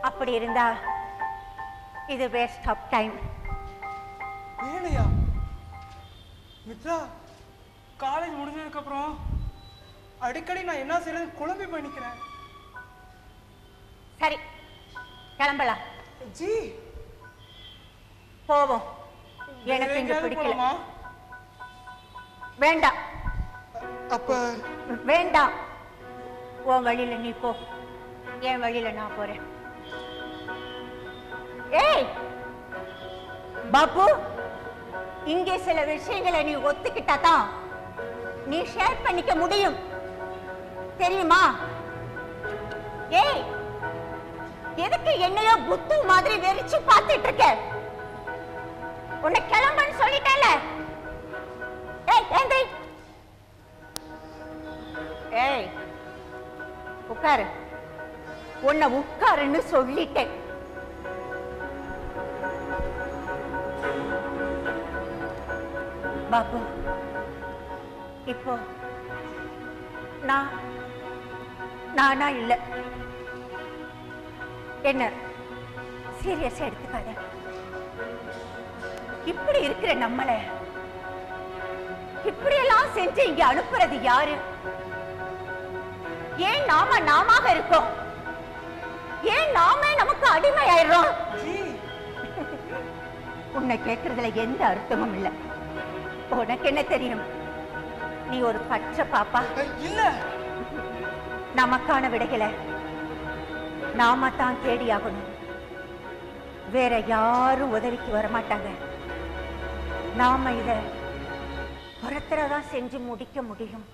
அப்படி இருந்தா இது வேஸ்ட் ஆஃப் டைம். வேலையா மித்ரா? காலேஜ் முடிஞ்சதுக்கு அப்புறம் அடிக்கடி நான் என்ன செய்யறது குழம்பி பண்ணிக்கிறேன். சரி, கிளம்பலாம். ஜி போவோம். எனக்கு இங்க பிடிக்கல. வேண்டாம். அப்ப வேண்டாம். உன் வழியில நீ போ, என் வழியில நான் போறேன். ஏய் பாபு, இங்கே சில விஷயங்களை நீ ஒத்துக்கிட்டா தான் நீ ஷேர் பண்ணிக்க முடியும், தெரியுமா? ஏய், எதுக்கு என்னையோ புத்து மாதிரி வெறிச்சு பார்த்துட்டு இருக்க? உன்னை கிளம்பன்னு சொல்லிட்டேன்ல. ஏய் ஏந்திரி. ஏய் உட்காரு. உன்னை உட்காருன்னு சொல்லிட்டேன். பாபு, இப்போ நானா இல்ல. என்ன சீரியஸா எடுத்துக்காத. இப்படி இருக்கிற நம்மள இப்படி எல்லாம் செஞ்சு இங்க அனுப்புறது யாரு? ஏன் நாம இருக்கோம்? ஏன் நாமே நமக்கு அடிமை ஆயிடுறோம்? உன்னை கேட்கறதுல எந்த அர்த்தமும் இல்லை. உனக்கு என்ன தெரியும்? நீ ஒரு பச்சை பாப்பா. இல்ல, நமக்கான விடைகளை நாம தான் தேடி ஆகணும். வேற யாரும் உதவிக்கு வரமாட்டாங்க. நாம இத ஒருத்தரதான் செஞ்சு முடிக்க முடியும்.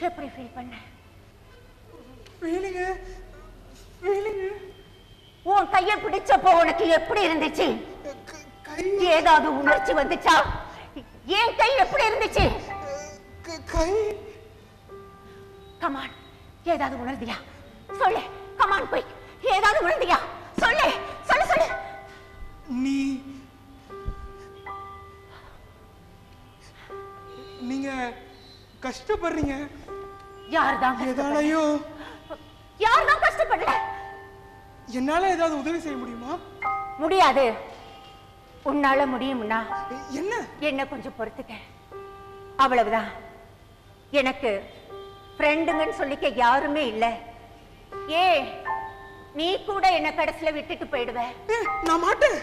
எப்படி ஃபீல் பண்ண? உன் கையை பிடிச்சப்போ உனக்கு எப்படி இருந்துச்சு? ஏதாவது உணர்ச்சி வந்துச்சா? என் கை எப்படி இருந்துச்சு? கமான், ஏதாவது உணர்ந்தியா? சொல்லு. கமான், போய் ஏதாவது உணர்ந்தியா? சொல்லு சொல்லு சொல்லு. நீங்க கஷ்டப்படுறீங்க. யார்தான் கஷ்டப்படல? என்னால ஏதாவது உதவி செய்ய முடியுமா? முடியாது. உன்னால முடியும்னா என்ன கொஞ்சம் பொறுத்துக்க, அவ்வளவுதான். எனக்கு ஃப்ரெண்டுங்கன்னு சொல்லிக்க யாருமே இல்ல. ஏ, நீ கூட என்ன கடைசியில விட்டுட்டு போயிடுவ. நான் மாட்டேன்.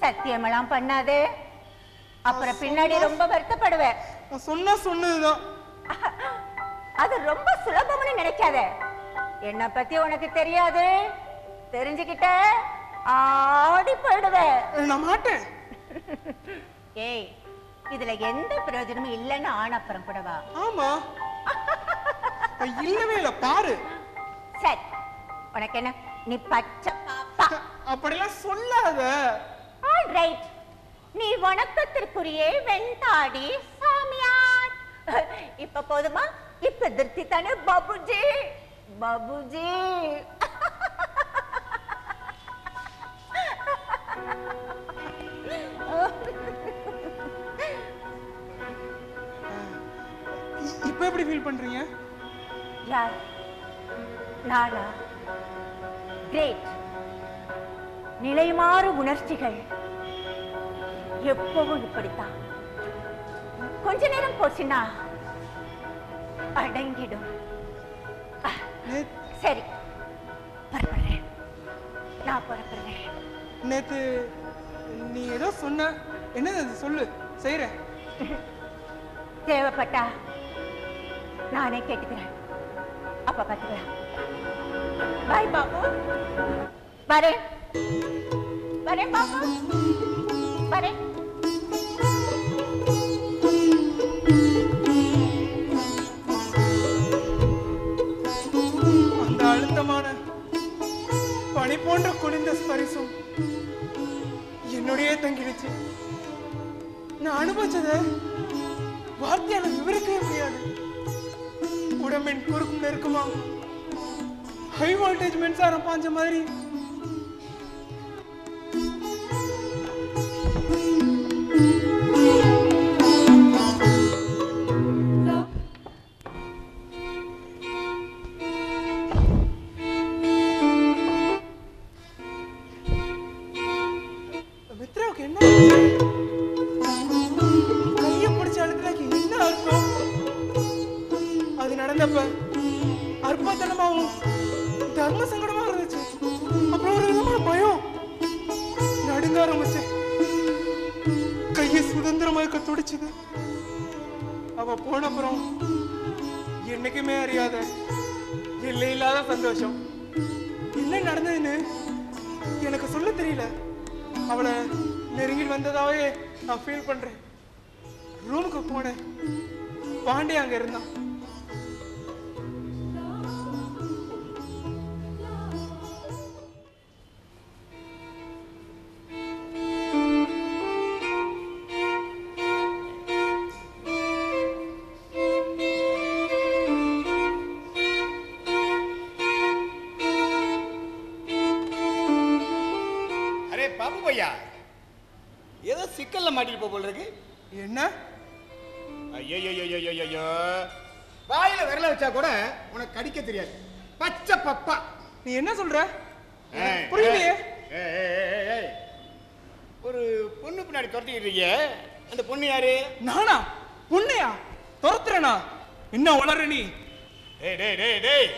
சத்தியமெல்லாம் பண்ணாதே, அப்புறம் பின்னாடி ரொம்ப வருத்தப்படுவேன். சொன்னதுதான். அது ரொம்ப சுலபம்னு நினைக்காத. என்ன பத்தி உனக்கு தெரியாது. தெரிஞ்சுக்கிட்ட ஆடி போயிடுவேன். நான் மாட்டேன். ஏய், இதுல எந்த பிரயோஜனமும் இல்லைன்னு ஆனப்புறம் கூடவா? ஆமா, இல்லவே இல்ல. பாரு. சரி, உனக்கு என்ன? நீ பச்சை பாப்பா. அப்படிலாம் சொல்லாத. All right. நீ வணக்கத்திற்குரிய வெண்தாடி சாமியார். இப்ப போதுமா? இப்ப திருப்தி தானே பாபுஜி? பாபுஜி இப்ப எப்படி ஃபீல் பண்றீங்க? யார்? நானா? கிரேட். நிலைமாறு உணர்ச்சிகள் எப்பவும் இப்படித்தான். கொஞ்ச நேரம் போச்சுன்னா அடங்கிடும். சரி, புறப்படுறேன். நான் புறப்படுறேன். நேத்து நீ ஏதோ சொன்ன, என்னது அது? சொல்லு, செய்றேன். தேவைப்பட்டா நானே கேட்டுக்கிறேன். அப்ப பாத்துக்கலாம். பாய் பாபு. வரேன் வரேன் பாபு, வரேன். அந்த அழுத்தமான போன்ற குளிர்ந்த ஸ்பரிசம் என்னுடைய தங்கிடுச்சு. நான் அனுபவிச்சத வார்த்தையால விவரிக்கவே முடியாது. உடம்பின் குறுக்கும் நெருக்குமா ஹை வோல்டேஜ் மின்சாரம் பாஞ்ச மாதிரி அற்பத்தனமாவும் தர்ம சங்கடமா இருந்துச்சு. அப்புறம் ஒரு விதமான பயம் நடுங்க ஆரம்பிச்சு. கையை சுதந்திரமாக துடிச்சுது. அவ போனப்புறம் என்னைக்குமே அறியாத எல்லை இல்லாத சந்தோஷம். என்ன நடந்ததுன்னு எனக்கு சொல்ல தெரியல. அவளை நெருங்கி வந்ததாவே நான் ஃபீல் பண்றேன். ரூமுக்கு போனேன். பாண்டே அங்க இருந்தான். ஏதோ சிக்கல்ல மாட்டிட்டு போல இருக்கு. என்ன? ஐயோ, வாயில விரல வச்சா கூட உனக்கு கடிக்க தெரியாது. பச்சை பப்பா. நீ என்ன சொல்ற? புரியலையே. ஒரு பொண்ணு பின்னாடி துரத்திக்கிட்டு இருக்கீங்க. அந்த பொண்ணு யாரு? நானா? பொண்ணையா துரத்துறனா? என்ன உளற நீ? டேய்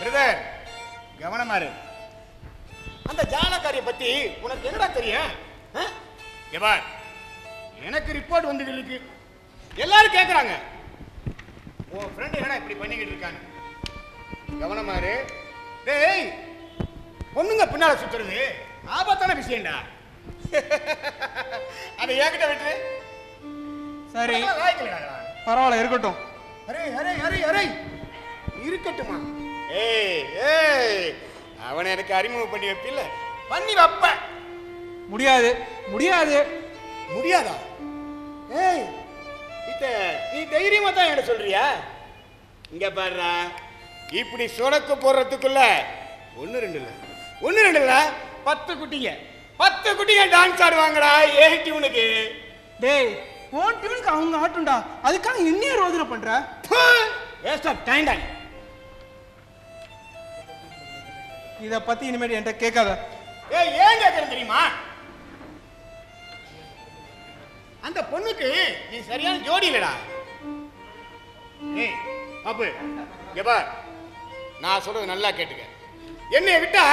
பிரதர், கவனமா இரு. அந்த ஜானகாரிய பத்தி உனக்கு என்னடா தெரியும்? எனக்கு ரிப்போர்ட் வந்து இருக்கு. எல்லாரும் கேக்குறாங்க உன் ஃப்ரெண்ட் என்னடா இப்படி பண்ணிக்கிட்டு இருக்காங்க. கவனமா இரு. டேய், பொண்ணுங்க பின்னால சுத்துறது ஆபத்தான விஷயம்டா. அதை என்கிட்ட விட்டு. சரி, பரவாயில்ல, இருக்கட்டும். அரே இருக்கட்டுமா? அவனை எனக்கு அறிமுகம் பண்ணி வைப்பில்ல? பண்ணி வைப்ப. முடியாது. முடியாதா? நீ தைரியமா தான் என்ன சொல்றியா? இங்க பாருடா, இப்படி சொடக்கு போடுறதுக்குள்ள ஒன்னு ரெண்டு இல்ல 10 குட்டிங்க டான்ஸ் ஆடுவாங்கடா. ஏன் டியூனுக்கு? டேய், ஓன் டியூனுக்கு அவங்க ஆட்டும்டா. அதுக்காக என்னைய ரோதனை பண்ற? வேஸ்ட் ஆஃப் டைம் டா. இத பத்தி இனிமேல் என்கிட்ட கேட்காத. ஏன் கேட்கறது தெரியுமா? அந்த பொண்ணுக்கு நீ சரியான ஜோடி இல்லடா. பாப்பு, நான் சொல்றது நல்லா கேட்டுக்க. என்னை விட்டா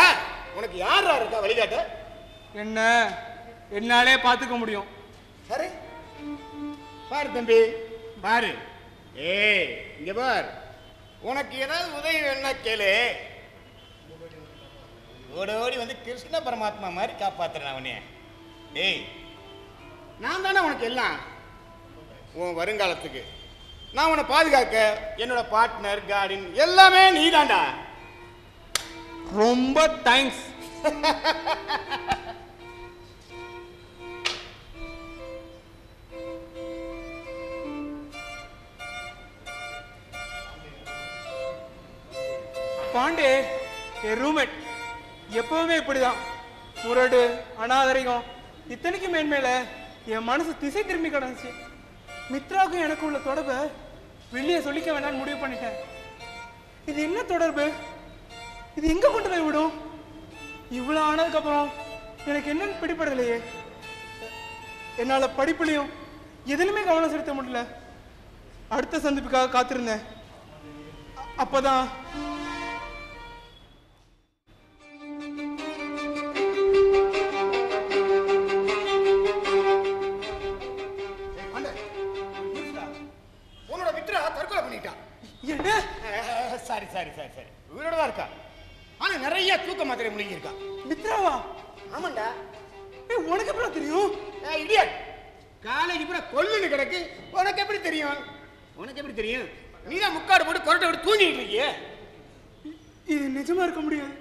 உனக்கு யாரா இருக்கா வழிகாட்ட? என்ன என்னாலே பாத்துக்க முடியும். சரி பாரு தம்பி, பாரு. இங்க பார், உனக்கு ஏதாவது உதவி வேணும்னா கேளு. ஓடி வந்து கிருஷ்ண பரமாத்மா மாதிரி காப்பாத்துறேன் அவனே. நான் தானே உனக்கு எல்லாம். உன் வருங்காலத்துக்கு நான் உன்னை பாதுகாக்க என்னோட பார்ட்னர், கார்டன் எல்லாமே நீ தான்டா. ரொம்ப தேங்க்ஸ். பாண்டே என் ரூம்மேட். எப்பவுமே இப்படிதான் முரடு, அநாகரிகம். இத்தனைக்கு மேன்மேல என் மனசு திசை திரும்பி கிடந்துச்சு. மித்ராவுக்கும் எனக்கு உள்ள தொடர்பை வெளியே சொல்லிக்க வேண்டாம்னு முடிவு பண்ணிட்டேன். இது என்ன தொடர்பு? இது எங்க கொண்டு போய் விடும்? இவ்வளவு ஆனதுக்கு அப்புறம் எனக்கு என்னன்னு பிடிபடலையே. என்னால படிப்புலையும் எதுலுமே கவனம் செலுத்த முடியல. அடுத்த சந்திப்புக்காக காத்திருந்தேன். அப்பதான் சரி உயிரோட தான் இருக்கா. ஆனா நிறைய தூக்க மாத்திரை முழுங்கி இருக்கா. மித்ராவா? ஆமாண்டா. உனக்கு எப்படி தெரியும்? இடியட், காலேஜ் பூரா கொல்லுன்னு கிடக்கு. உனக்கு எப்படி தெரியும்? நீ தான் முக்காடு போட்டு கொரட்டை விட்டு தூங்கிட்டு இருக்கிய. இது நிஜமா இருக்க முடியாது.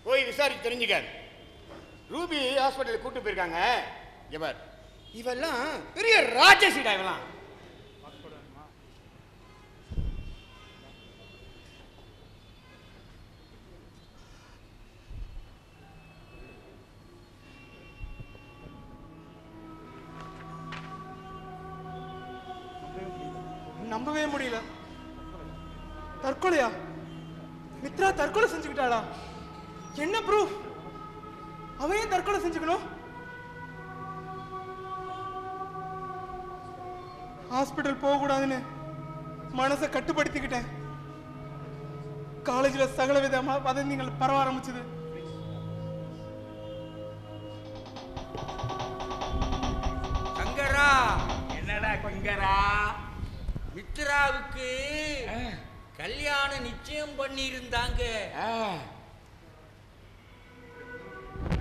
போய் விசாரிச்சு தெரிஞ்சுக்காரு. ரூபி ஹாஸ்பிட்டலுக்கு கூட்டு போயிருக்காங்க. இவர் இவெல்லாம் பெரிய ராஜசிடா. இவெல்லாம் நம்பவே முடியல. தற்கொலையா? மித்ரா தற்கொலை செஞ்சுக்கிட்டாளா? என்ன ப்ரூஃப்? அவன் ஏன் தற்கொலை செஞ்சுக்கணும்? ஹாஸ்பிட்டல் போக கூடாதுன்னு மனசை கட்டுப்படுத்திக்கிட்டேன். காலேஜ்ல சகல விதமா வதந்திகள் பரவ ஆரம்பிச்சது. சங்கரா, என்னடா சங்கரா, மித்ராவுக்கு கல்யாணம் நிச்சயம் பண்ணியிருந்தாங்க.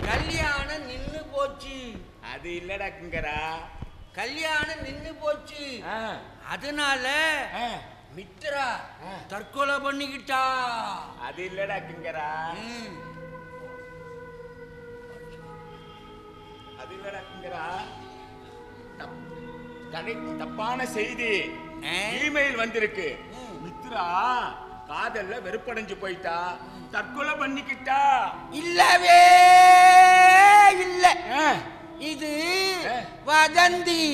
கல்யாணம் நின்னு போச்சு. அது இல்லடா குங்கரா, கல்யாணம் நின்னு போச்சு. அதனால மித்ரா தற்கொலை பண்ணிக்கிட்டா. அது இல்லடா குங்கரா, அது இல்லடா குங்கரா. தப்பான செய்தி இமெயில் வந்திருக்கு. மித்ரா காதல்ல வெறுப்படைஞ்சு போயிட்டா, தற்கொலை பண்ணிக்கிட்டா. இல்லவே இல்ல, இது வதந்தி.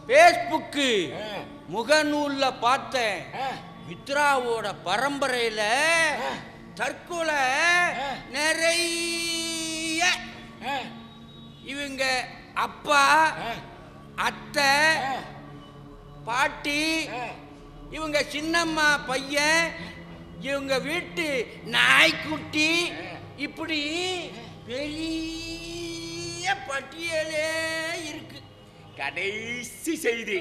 பேஸ்புக் முகநூல்ல பார்த்தேன். மித்ராவோட பரம்பரையில தற்கொலை நிறைய. இவங்க அப்பா, அத்தை, பாட்டி, இவங்க சின்னம்மா பையன், இவங்க வீட்டு நாய்க்குட்டி, இப்படி பெரிய பட்டியலே இருக்கு. கடைசி செய்தி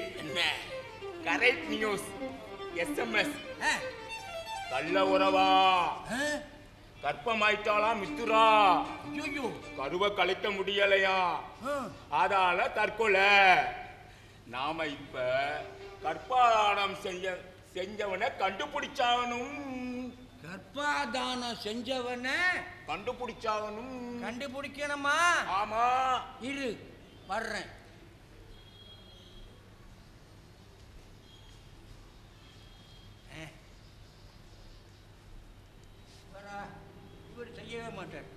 கரெக்ட் நியூஸ். SMS கள்ள உறவா கர்ப்பமாயிட்டாளா மித்ரா. கருவை கலைக்க முடியலையா, அதால தற்கொலை. நாம இப்ப கர்ப்பாதானம் செஞ்சவனை கண்டுபிடிச்சாகணும். கர்ப்பாதானம் செஞ்சவனை கண்டுபிடிச்சாகணும். கண்டுபிடிக்கணுமா? ஆமா. இரு வர்றேன். இவர் செய்யவே மாட்டார்.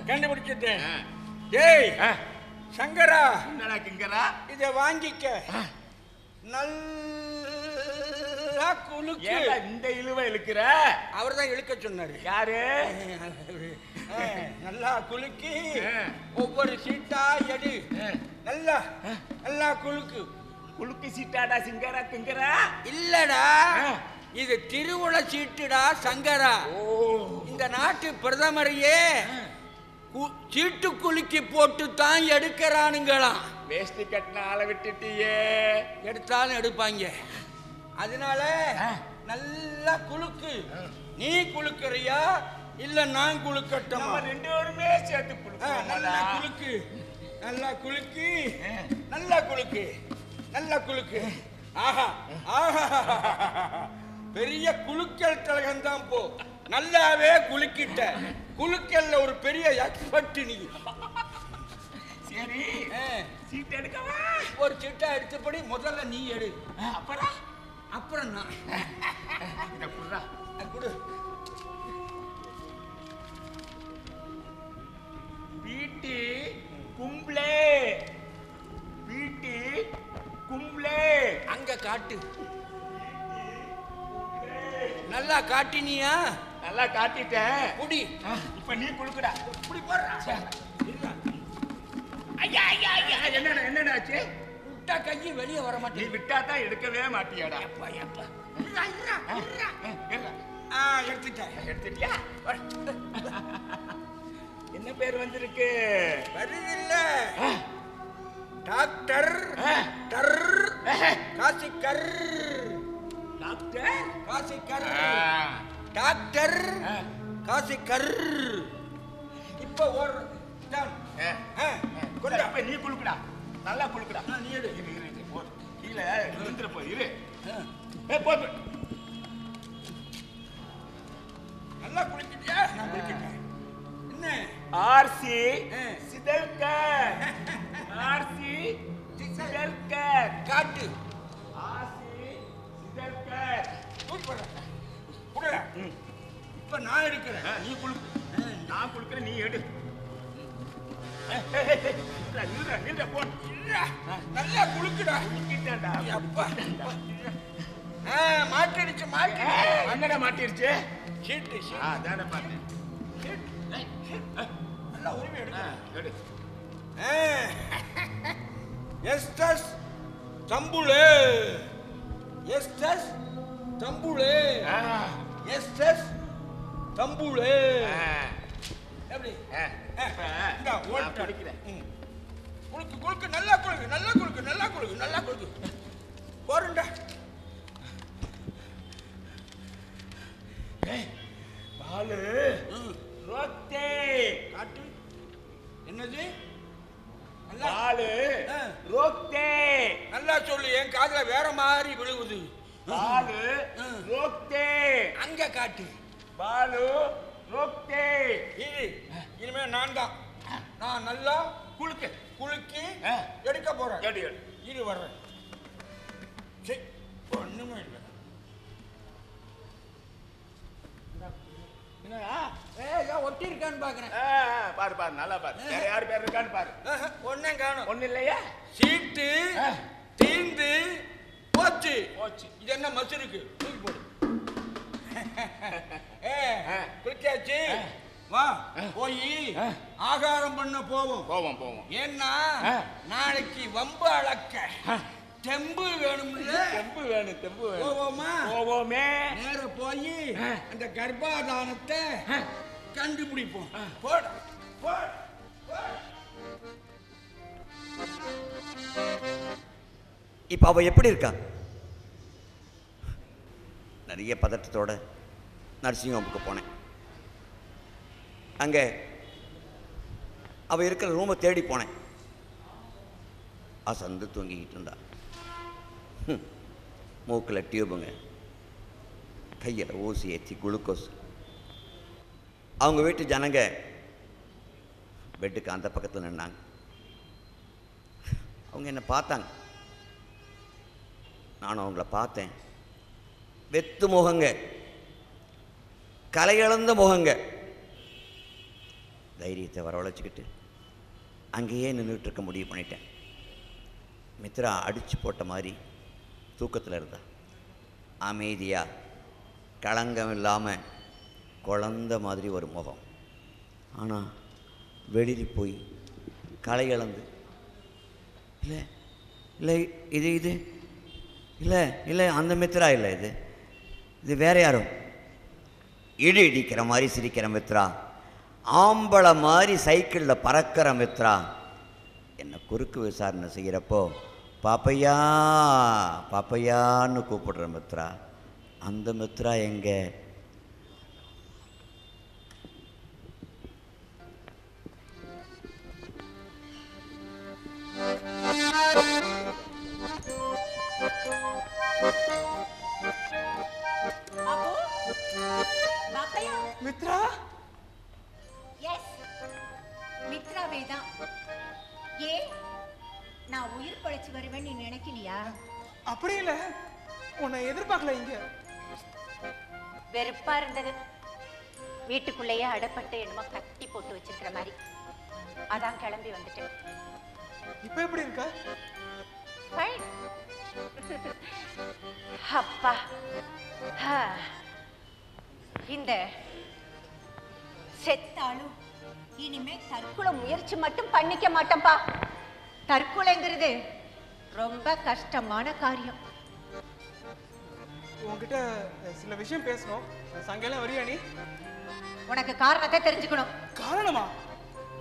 கண்டுபிடிச்சிட்டேன். ஏய் சங்கரா, என்னடா கிங்கரா, இத வாங்கிக்க. நல்லா குலுக்கு. இந்த இழுவ இழுக்கிற? அவர் தான் இழுக்க சொன்னாரு. யாரு? நல்லா குலுக்கி ஒவ்வொரு சீட்டா எடு. நல்லா நல்லா குலுக்கு. குலுக்கு சீட்டாடா சிங்கரா கிங்கரா? இல்லடா, இது திருவுள சீட்டுடா சங்கரா. இந்த நாட்டு பிரதமரையே சீட்டு குலுக்கி போட்டு தான் எடுக்கிறானுங்களாம். வேஷ்டி கட்டின ஆளை விட்டுட்டியே. எடுத்தாலும் எடுப்பாங்க. அதனால நல்லா குலுக்கு. நீ குலுக்குறியா இல்ல நான் குலுக்கட்டும்? ரெண்டு பேருமே சேர்த்து நல்லா குலுக்கு. நல்லா குலுக்கு. நல்லா குலுக்கு. நல்லா குலுக்கு. ஆஹா ஆஹா, பெரிய குலுக்கல் கழகம் தான் போ. நல்லாவே குலுக்கிட்ட. குலுக்கல்ல ஒரு பெரிய எக்ஸ்பர்ட் நீ. சரி, சீட் எடுக்கவா? ஒரு சீட்டா எடுத்தபடி முதல்ல நீ எடு. அப்புறம் நான் குடு. வீட்டு கும்ப்ளே, வீட்டு கும்ப்ளே. அங்க காட்டு. நல்லா காட்டினியா? நல்லா காட்டிட்டேன். குடி. இப்ப நீ குளுக்குடா. குடி போடுறா. ஐயா ஐயா ஐயா, என்னடா என்னடா ஆச்சு? விட்டா கையை வெளியே வர நீ மாட்டேன். விட்டா தான் எடுக்கவே மாட்டியாடா. எடுத்துட்டேன். எடுத்துட்டியா? என்ன பேர் வந்திருக்கு. வருதில்ல டாக்டர் டர் காசிக்கர். Doctor காசிக்கர் doctor காசிக்கர். இப்ப ஓடுற கொஞ்சம் அப்ப நீ குளுக்குடா, நல்லா குளுக்குடா. நீ எடு. இரு இரு இரு, போ கீழே விழுந்துற போ. இரு போ. நல்லா குளிக்கிட்டியா? நான் குளிக்கிட்டேன். என்ன ஆர்சி சிதல்கர், ஆர்சி சிதல்கர் காட்டு ஆர்சி சிதல்கர். குடுடா. இப்ப நான் எடுக்கிறேன். நீ குளுக்கு, நான் குளுக்குறேன், நீ எடு. நில்ற போ. நல்லா குளுக்குடா. குளுக்கிட்டேன்டா. அப்பா மாட்டிடுச்சு மாட்டி. அண்ணடா மாட்டிருச்சு. சீட்டு தானே பார்த்தேன். நல்லா உரிமை எடு. எஸ்டஸ் தம்புளே, எஸ்டஸ் தம்புளே, எஸ்டஸ் தம்புளே. எப்படி இந்த ஓட்ட அடிக்கிறேன். குளுக்கு குளுக்கு, நல்லா குளுக்கு, நல்லா குளுக்கு, நல்லா குளுக்கு, நல்லா குளுக்கு. போறேன்டா. பாலு ரோத்தே காட்டு. என்னது? பாலு ரோத்தே. நல்லா சொல்லு, என் காதுல வேற மாதிரி விழுகுது. பாலு ரோத்தே. அங்க காட்டு. பாலு ரோத்தே. இனிமே நான் தான். நான் நல்லா குளுக்கு குலுக்கி எடுக்க போறேன். எடு எடு. இரு வர்றேன். சரி, ஒண்ணுமே இல்லை. ஒட்டி இருக்கான்னு பாக்குறேன். பாரு பாரு, நல்லா பாரு. வேற யாரு பேர் இருக்கான்னு பாரு. ஒன்னும் காணும். ஒண்ணு இல்லையா? சீட்டு தீந்து போச்சு. போச்சு. இது என்ன மசுருக்கு? தூக்கி போடு. குளிச்சாச்சு. வா போய் ஆகாரம் பண்ண போவோம். போவோம் போவோம். ஏன்னா நாளைக்கு வம்பு அளக்க தெம்பு வேணும்ல. தெம்பு வேணும், தெம்பு வேணும். போவோமா? போவோமே. நேர போய் அந்த கர்ப்பாதானத்தை கண்டுபிடிப்போம். போட போட. இப்ப அவ எப்படி இருக்கா? நிறைய பதட்டத்தோட நர்சிங் ஹோமுக்கு போனேன். அங்கே அவள் இருக்கிற ரூமை தேடி போனேன். அசந்து தூங்கிக்கிட்டு இருந்தா. மூக்கில் டியூபுங்க, கையில் ஊசி ஏற்றி குளுக்கோஸ். அவங்க வீட்டு ஜனங்க பெட்டுக்கு அந்த பக்கத்தில் நின்னாங்க. அவங்க என்னை பார்த்தாங்க, நானும் அவங்கள பார்த்தேன். வெத்து முகங்க, கலையிழந்த முகங்க. தைரியத்தை வரவழைச்சிக்கிட்டு அங்கேயே நின்றுட்டு இருக்க முடிவு பண்ணிட்டேன். மித்ரா அடித்து போட்ட மாதிரி தூக்கத்தில் இருந்தா. அமைதியாக, களங்கம் இல்லாமல், குழந்த மாதிரி ஒரு முகம். ஆனால் வெளிரி போய் களை இழந்து, இல்லை இல்லை இது இது இல்லை இல்லை அந்த மித்ரா இல்லை, இது வேற யாரும். இடி இடிக்கிற மாதிரி சிரிக்கிற மித்ரா, ஆம்பளை மாதிரி சைக்கிளில் பறக்கிற மித்ரா. என்னை குறுக்கு விசாரணை செய்கிறப்போ பாப்பையா பாப்பையான்னு கூப்பிடுற மித்ரா. அந்த மித்ரா எங்கே? மித்ரா? எஸ், மித்ராவே தான். ஏ, நான் உயிர் பழைச்சு வருவேன் நீ நினைக்கலையா? அப்படி இல்ல, உன்னை எதிர்பார்க்கல. இங்க வெறுப்பா இருந்தது. வீட்டுக்குள்ளேயே அடப்பட்டு என்னமோ கட்டி போட்டு வச்சிருக்கிற மாதிரி. அதான் கிளம்பி வந்துட்டேன். இப்ப எப்படி இருக்க? Fine. அப்பா, இந்த செத்தாலும் இனிமே தற்கொலை முயற்சி மட்டும் பண்ணிக்க மாட்டேன்பா. தற்கொலைங்கிறது ரொம்ப கஷ்டமான காரியம். உன்கிட்ட சில விஷயம் பேசணும். சாயங்காலம் வரியா நீ? உனக்கு காரணத்தை தெரிஞ்சுக்கணும். காரணமா?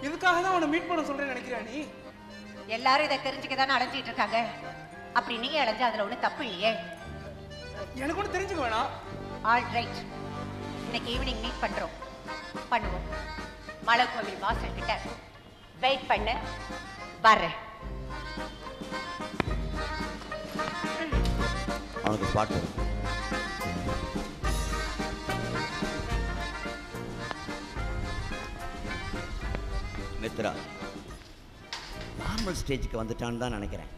இதுக்காக தான் உன்னை மீட் பண்ண சொல்றேன்னு நினைக்கிறா நீ? எல்லாரும் இதை தெரிஞ்சுக்க தானே அலைஞ்சிட்டு இருக்காங்க. அப்படி நீ அலைஞ்சா அதுல ஒண்ணு தப்பு இல்லையே. எனக்கு ஒண்ணு தெரிஞ்சுக்க வேணாம். ஆல் ரைட், இன்னைக்கு ஈவினிங் மீட் பண்றோம், பண்ணுவோம். மலை கோவில் வாசல் கிட்ட வெயிட் பண்ணு, வர்றேன். அவனுக்கு ஸ்பாட் மித்ரா நார்மல் ஸ்டேஜுக்கு வந்துட்டான்னு தான் நினைக்கிறேன்.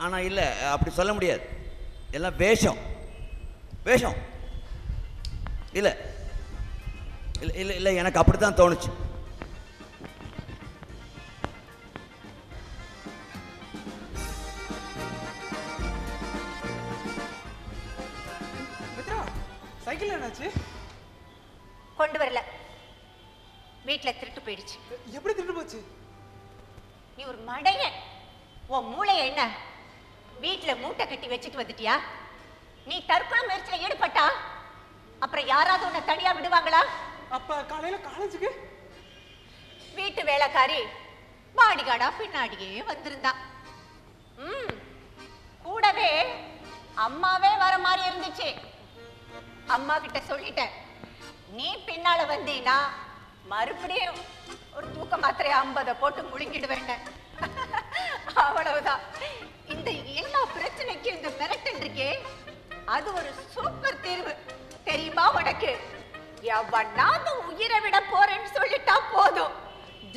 ஆனால் இல்லை, அப்படி சொல்ல முடியாது. எல்லாம் வேஷம் வேஷம். இல்லை இல்லை இல்லை இல்லை, எனக்கு அப்படி தான் தோணுச்சு. மித்ரா, சைக்கிள் என்னாச்சு? கொண்டு வரல, வீட்டுல திருட்டு போயிடுச்சு. எப்படி திருட்டு போச்சு? நீ ஒரு மடையன். உன் மூளைய என்ன வீட்டுல மூட்டை கட்டி வச்சுட்டு வந்துட்டியா? நீ தற்கொலை முயற்சியில ஈடுபட்டா அப்புறம் யாராவது உன்னை தனியா விடுவாங்களா? அப்ப காலையில காலேஜுக்கு வீட்டு வேலைக்காரி பாடிகார்டா பின்னாடியே வந்திருந்தா. கூடவே அம்மாவே வர மாதிரி இருந்துச்சு. அம்மா கிட்ட சொல்லிட்டேன், நீ பின்னால வந்தீனா மறுபடியும் ஒரு தூக்க மாத்திரை 50 போட்டு முழுங்கிடுவேன். அவ்வளவுதான். இந்த எல்லா பிரச்சனைக்கும் இந்த மிரட்டல் இருக்கே, அது ஒரு சூப்பர் தீர்வு தெரியுமா உனக்கு? எவனாவது உயிரை விட போறேன்னு சொல்லிட்டா போதும்,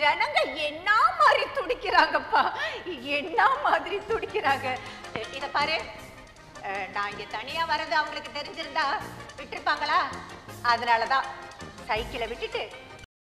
ஜனங்க என்ன மாதிரி துடிக்கிறாங்கப்பா, என்ன மாதிரி துடிக்கிறாங்க. இத பாரு, நான் இங்க தனியா வர்றது அவங்களுக்கு தெரிஞ்சிருந்தா விட்டுருப்பாங்களா? அதனாலதான் சைக்கிளை விட்டுட்டு